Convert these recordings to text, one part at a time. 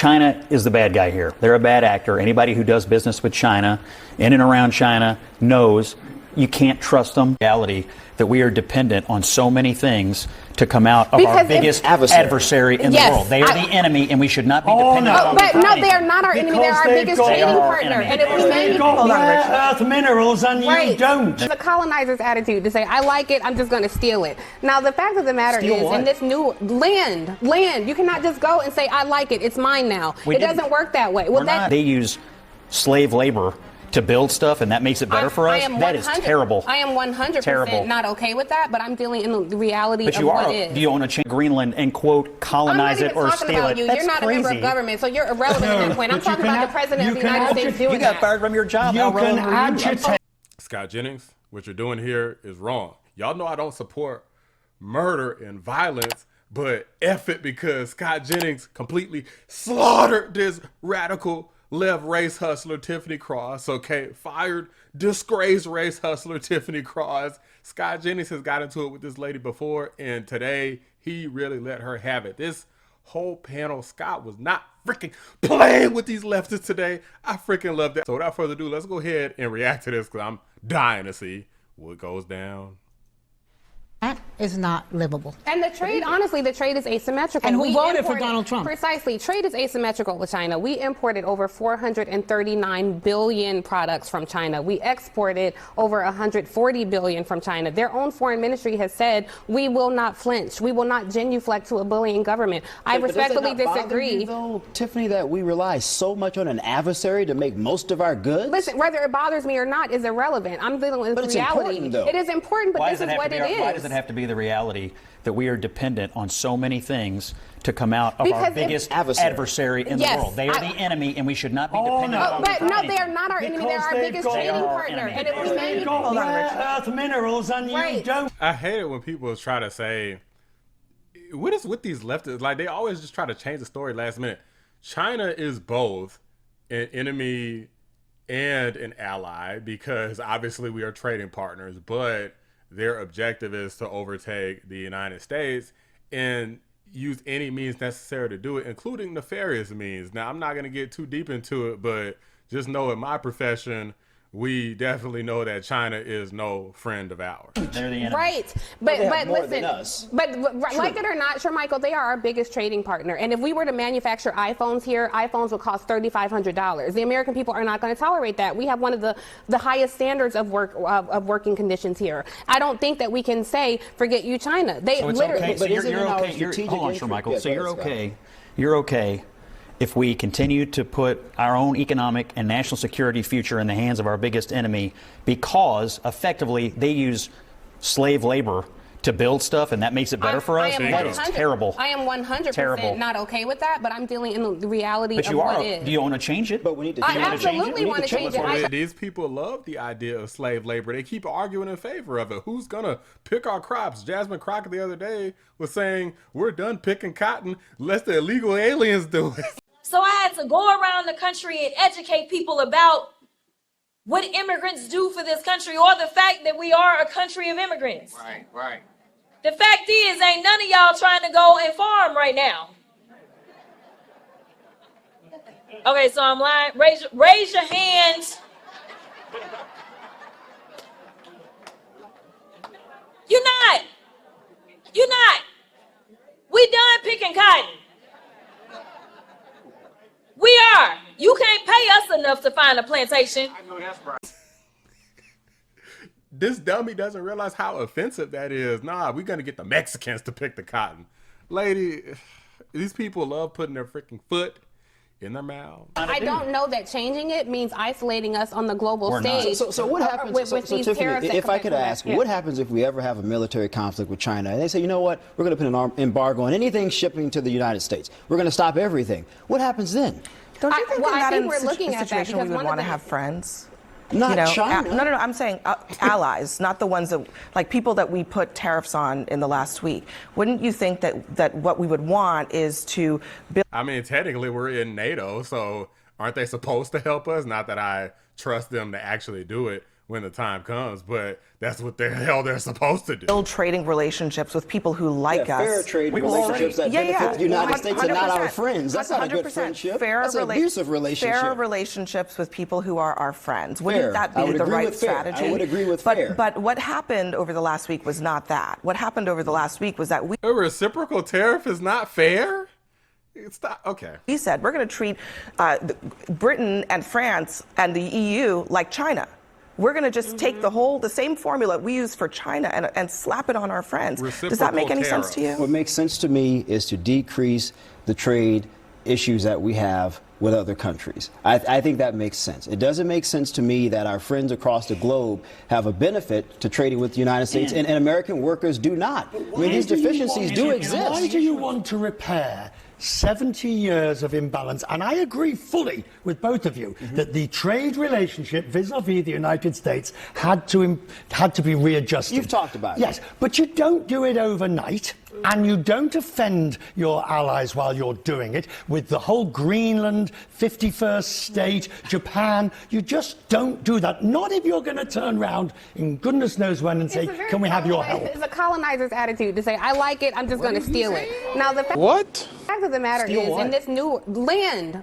China is the bad guy here. They're a bad actor. Anybody who does business with China, in and around China, knows you can't trust them. Reality that we are dependent on so many things to come out of our biggest adversary in the world. They are the enemy, and we should not be dependent on them. But no, they are not our enemy. They're our biggest trading partner. And if we earth minerals and you don't. The colonizer's attitude to say, I like it, I'm just going to steal it. Now, the fact of the matter is, in this new land, you cannot just go and say, I like it, it's mine now. It doesn't work that way. Well, they use slave labor to build stuff, and that makes it better for us. That is terrible. I am 100% not okay with that, but I'm dealing in the reality of what is. Do you own a chain Greenland and, quote, colonize it or steal it? You're not a member of government, so you're irrelevant at that point. I'm talking about the president of the United States doing that. You got fired from your job. Scott Jennings, what you're doing here is wrong. Y'all know I don't support murder and violence, but F it, because Scott Jennings completely slaughtered this radical left race hustler Tiffany Cross. Okay, fired disgraced race hustler Tiffany Cross. Scott Jennings has got into it with this lady before, and today he really let her have it. This whole panel, Scott was not freaking playing with these leftists today. I freaking love that. So without further ado, let's go ahead and react to this, because I'm dying to see what goes down. That is not livable. And the trade, honestly, the trade is asymmetrical. And who voted for Donald Trump? Precisely. Trade is asymmetrical with China. We imported over 439 billion products from China. We exported over 140 billion from China. Their own foreign ministry has said, we will not flinch. We will not genuflect to a bullying government. I respectfully disagree. You, though, Tiffany, that we rely so much on an adversary to make most of our goods? Listen, whether it bothers me or not is irrelevant. I'm dealing with reality. Important, though. It is important, but this is what it is. Why does it have to be the reality that we are dependent on so many things to come out of our biggest adversary in the world? They are the enemy, and we should not be dependent on them. But no, they are not our enemy. They're our biggest trading partner. And if we make earth minerals and you don't. I hate it when people try to say, what is with these leftists? Like, they always just try to change the story last minute. China is both an enemy and an ally, because obviously we are trading partners, but their objective is to overtake the United States and use any means necessary to do it, including nefarious means. Now, I'm not going to get too deep into it, but just know in my profession, we definitely know that China is no friend of ours. They're the enemy. Right. But listen, but like it or not, sure, Michael, they are our biggest trading partner. And if we were to manufacture iPhones here, iPhones would cost $3,500. The American people are not going to tolerate that. We have one of the highest standards of working conditions here. I don't think that we can say, forget you, China. They so literally. Okay. So you're okay. Hold on, sure, Michael. So you're okay. You're okay if we continue to put our own economic and national security future in the hands of our biggest enemy, because effectively they use slave labor to build stuff, and that makes it better for us. That is terrible. I am 100% not okay with that, but I'm dealing in the reality of what is. Do you want to change it? But we need to. I absolutely want to change it. These people love the idea of slave labor. They keep arguing in favor of it. Who's gonna pick our crops? Jasmine Crockett the other day was saying, we're done picking cotton. Let the illegal aliens do it. So I had to go around the country and educate people about what immigrants do for this country, or the fact that we are a country of immigrants. Right, right. The fact is, ain't none of y'all trying to go and farm right now. Okay, so I'm lying. Raise your hands. You're not. You're not. We done picking cotton. We are. You can't pay us enough to find a plantation. I know that's right. This dummy doesn't realize how offensive that is. Nah, we're going to get the Mexicans to pick the cotton. Lady, these people love putting their freaking foot in their mouth. I don't know that changing it means isolating us on the global stage. So what happens, with these Tiffany, if I could ask, what happens if we ever have a military conflict with China and they say, you know what, we're going to put an embargo on anything shipping to the United States. We're going to stop everything. What happens then? Don't you think I think we're looking at that because we would want to have friends? Not China. No, I'm saying allies, not the ones that, like people that we put tariffs on in the last week. Wouldn't you think that what we would want is to build? I mean, technically we're in NATO, so aren't they supposed to help us? Not that I trust them to actually do it, when the time comes, but that's what the hell they're supposed to do. Build trading relationships with people who like us. Fair trade relationships that benefit the United States and not our friends. That's not a good friendship. That's an abusive relationship. Fair relationships with people who are our friends. Wouldn't that be the right strategy? I would agree with fair. But what happened over the last week was not that. What happened over the last week was that a reciprocal tariff is not fair? It's not, okay. We said we're going to treat Britain and France and the EU like China. We're going to just take the same formula we use for China and slap it on our friends. Does that make any sense to you? What makes sense to me is to decrease the trade issues that we have with other countries. I think that makes sense. It doesn't make sense to me that our friends across the globe have a benefit to trading with the United States and American workers do not. I mean, these deficiencies do exist. Why do you want to repair 70 years of imbalance? And I agree fully with both of you that the trade relationship vis-a-vis the United States had to be readjusted. You've talked about it. Yes, but you don't do it overnight. And you don't offend your allies while you're doing it with the whole Greenland, 51st state, Japan. You just don't do that. Not if you're going to turn around in goodness knows when and say, can we have your help? It's a colonizer's attitude to say, I like it, I'm just going to steal it. Now, the fact of the matter is, in this new land,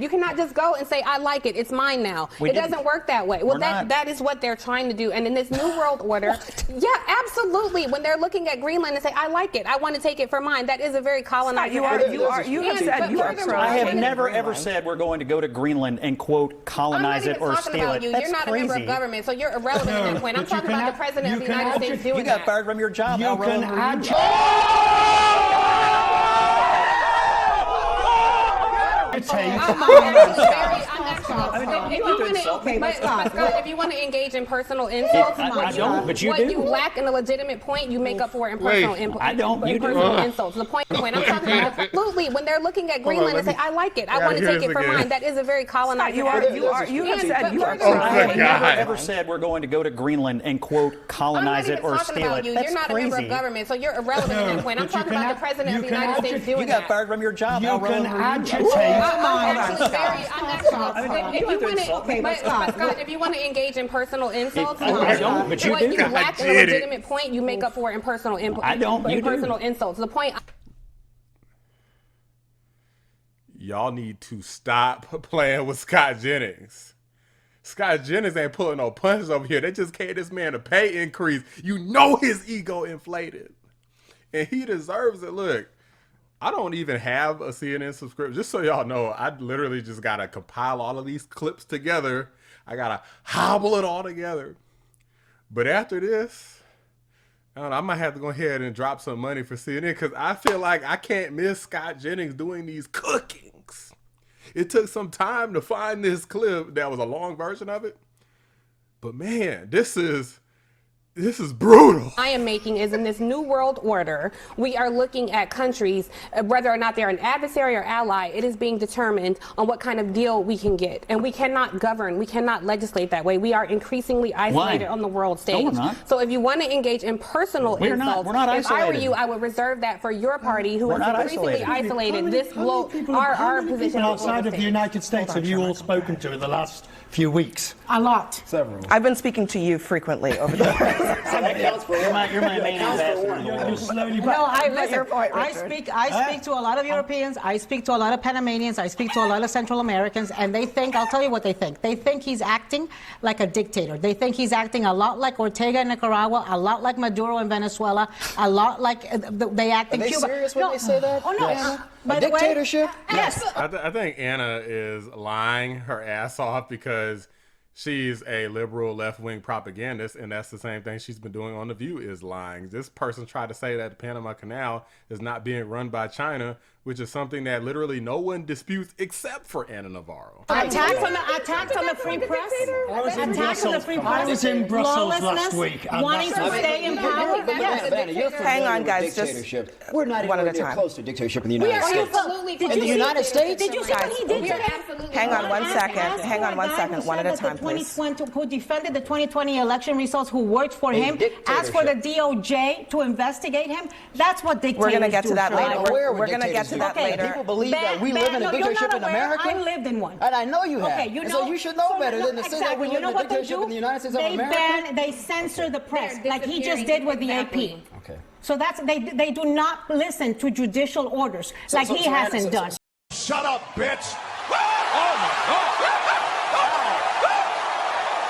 you cannot just go and say, I like it, it's mine now. It doesn't work that way. Well, that is what they're trying to do. And in this new world order, yeah, absolutely. When they're looking at Greenland and say, I like it, I want to take it for mine. That is a very colonizing attitude. I have never ever said we're going to go to Greenland and quote colonize it or steal it. You're not a member of government, so you're irrelevant at that point. I'm talking about the president of the United States doing that. You got fired from your job. You can add. If you want to engage in personal insults, I don't, but you what do. You lack in a legitimate point, you make up for in personal insults. I don't. You do. Personal insults. The point. I'm talking about absolutely when they're looking at Greenland and say, "I like it. I want to take it for mine." That is a very colonizing. I have never ever said we're going to go to Greenland and quote colonize it or steal it. You're not a member of government, so you're irrelevant at that point. I'm talking about the president of the United States doing that. You got fired from your job. You can agitate. If you want to engage in personal insults, I don't, but you what do. You lack in a legitimate point, you make up for in personal input. I don't. You personal do. Insults. The point. Y'all need to stop playing with Scott Jennings. Scott Jennings ain't pulling no punches over here. They just gave this man a pay increase. You know his ego inflated, and he deserves it. Look. I don't even have a CNN subscription. Just so y'all know, I literally just got to compile all of these clips together. I got to hobble it all together. But after this, I don't know, I might have to go ahead and drop some money for CNN because I feel like I can't miss Scott Jennings doing these cookings. It took some time to find this clip that was a long version of it. But man, this is brutal. I am making is in this new world order, we are looking at countries, whether or not they're an adversary or ally, it is being determined on what kind of deal we can get. And we cannot govern, we cannot legislate that way. We are increasingly isolated on the world stage. No, we're not. So if you want to engage in personal insults, we're not if I were you, I would reserve that for your party who is increasingly isolated. This globe, our position outside of the United States have you all spoken to in the last few weeks? A lot. Several. I've been speaking to you frequently over the years. You're my main ambassador. No, I speak to a lot of Europeans. I speak to a lot of Panamanians. I speak to a lot of Central Americans, and they think, I'll tell you what they think. They think he's acting like a dictator. They think he's acting a lot like Ortega in Nicaragua, a lot like Maduro in Venezuela, a lot like they act in Cuba. Are they serious when they say that? Oh, no. Yes. By a the way, dictatorship? Yes. I think Anna is lying her ass off because she's a liberal left-wing propagandist, and that's the same thing she's been doing on The View is lying. This person tried to say that the Panama Canal is not being run by China, which is something that literally no one disputes except for Anna Navarro. Attacks on the free press. I was in Brussels last week. Wanting to stay in power. Hang on, guys. Just we're not one at a even time. close to dictatorship in the United States. Absolutely. In the United States? Did you see what he did today? Hang on 1 second. Hang on 1 second. One at a time, please. Who defended the 2020 election results, who worked for him, asked for the DOJ to investigate him. That's what dictators do. We're going to get to that later. We're going to get to that later. People believe that we live in a dictatorship in America. I lived in one. And I know you have. Okay, So you should know better than to say that we live in a dictatorship in the United States of America. They censor the press, like he just did with the AP. Okay. So they do not listen to judicial orders like he hasn't done. Shut up, bitch!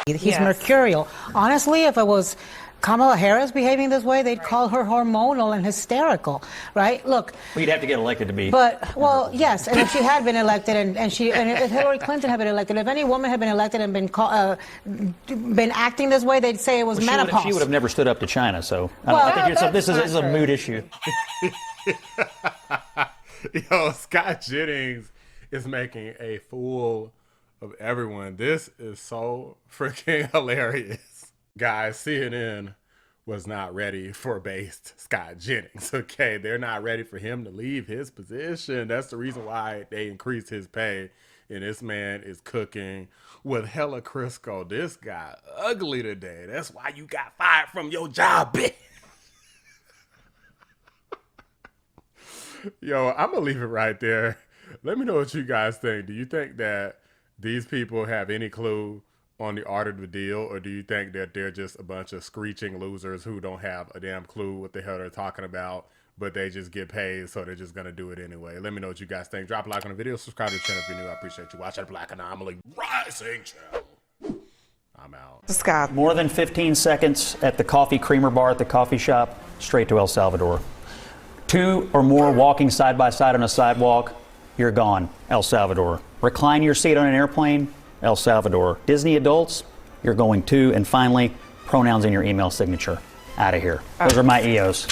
He's mercurial. Honestly, if it was Kamala Harris behaving this way, they'd call her hormonal and hysterical, right? Look. Well, you'd have to get elected to be. But, well, yes, and if she had been elected and if Hillary Clinton had been elected, if any woman had been elected and been acting this way, they'd say it was menopause. She would have never stood up to China, so I think this is a mood issue. Yo, Scott Jennings is making a fool of everyone. This is so freaking hilarious. Guys, CNN was not ready for based Scott Jennings, okay? They're not ready for him to leave his position. That's the reason why they increased his pay. And this man is cooking with hella Crisco. This guy ugly today. That's why you got fired from your job, bitch. Yo, I'm going to leave it right there. Let me know what you guys think. Do you think that these people have any clue on the art of the deal, or do you think that they're just a bunch of screeching losers who don't have a damn clue what the hell they're talking about, but they just get paid, so they're just going to do it anyway? Let me know what you guys think. Drop a like on the video, subscribe to the channel if you're new. I appreciate you watching the Black Anomaly Rising channel. I'm out. Scott. More than 15 seconds at the coffee creamer bar at the coffee shop, straight to El Salvador. 2 or more walking side by side on a sidewalk, you're gone, El Salvador. Recline your seat on an airplane, El Salvador. Disney adults, you're going too. And finally, pronouns in your email signature. Out of here. Those are my EOs.